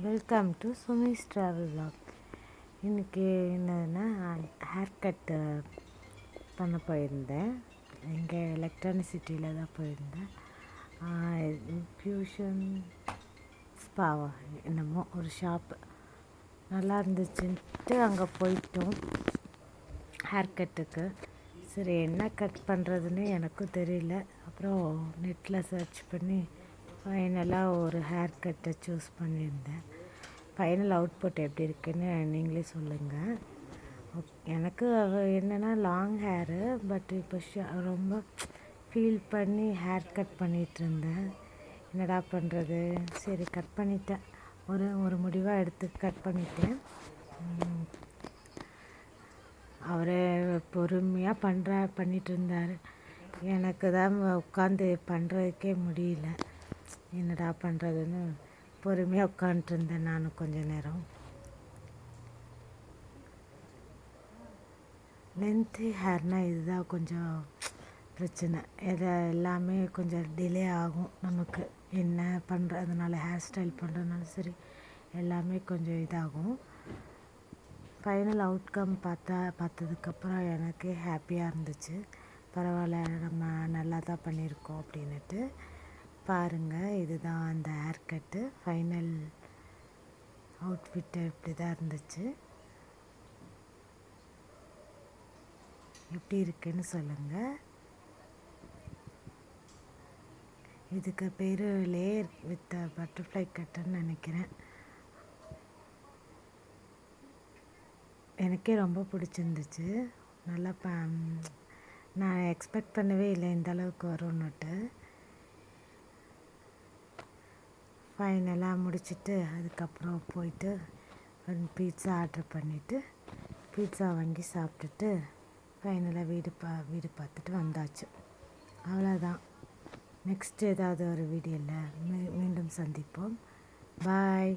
Welcome to Sumi's travel vlog. இன்றைக்கி என்னதுன்னா hair cut பண்ண போயிருந்தேன். இங்கே எலக்ட்ரானிசிட்டியில் தான் போயிருந்தேன். ஃபியூஷன் ஸ்பாவா என்னமோ ஒரு ஷாப்பு நல்லா இருந்துச்சுன்ட்டு அங்கே போயிட்டோம் ஹேர் கட்டுக்கு. சரி என்ன கட் பண்ணுறதுன்னு எனக்கும் தெரியல. அப்புறம் நெட்டில் சர்ச் பண்ணி ஃபைனலாக ஒரு ஹேர் கட்டை சூஸ் பண்ணியிருந்தேன். ஃபைனல் அவுட்புட் எப்படி இருக்குன்னு நீங்களே சொல்லுங்கள். எனக்கு என்னென்னா லாங் ஹேரு, பட் இப்போ ரொம்ப ஃபீல் பண்ணி ஹேர் கட் பண்ணிகிட்டு இருந்தேன். என்னடா பண்ணுறது, சரி கட் பண்ணிட்டேன். ஒரு முடிவாக எடுத்து கட் பண்ணிட்டேன். அவர் பொறுமையாக பண்ணிகிட்டு இருந்தார். எனக்கு தான் உட்காந்து பண்ணுறதுக்கே முடியல. என்னடா பண்ணுறதுன்னு பொறுமையாக உட்காந்துருந்தேன் நானும் கொஞ்ச நேரம். லென்த்து ஹேர்னால் இதுதான் கொஞ்சம் பிரச்சனை. எல்லாமே கொஞ்சம் டிலே ஆகும் நமக்கு. என்ன பண்ணுறதுனால ஹேர் ஸ்டைல் பண்ணுறதுனால சரி எல்லாமே கொஞ்சம் இதாகும். ஃபைனல் அவுட்கம் பார்த்ததுக்கப்புறம் எனக்கு ஹாப்பியாக இருந்துச்சு. பரவாயில்ல, நம்ம நல்லா தான் பண்ணியிருக்கோம் அப்படின்னுட்டு. பாருங்கள், இதுதான் அந்த ஹேர் கட்டு. ஃபைனல் அவுட்ஃபிட்டு இப்படி தான் இருந்துச்சு. எப்படி இருக்குன்னு சொல்லுங்கள். இதுக்கு பேர் லேயர் வித் பட்டர்ஃப்ளை கட்டுன்னு நினைக்கிறேன். எனக்கே ரொம்ப பிடிச்சிருந்துச்சு. நல்லா நான் எக்ஸ்பெக்ட் பண்ணவே இல்லை இந்த அளவுக்கு வரும்னுட்டு. ஃபைனலாக முடிச்சுட்டு அதுக்கப்புறம் போயிட்டு பீட்சா ஆர்டர் பண்ணிவிட்டு பீட்சா வாங்கி சாப்பிட்டுட்டு ஃபைனலாக வீடு பார்த்துட்டு வந்தாச்சு. அவ்வளோதான். நெக்ஸ்ட் ஏதாவது ஒரு வீடியோவில் மீண்டும் சந்திப்போம். பாய்.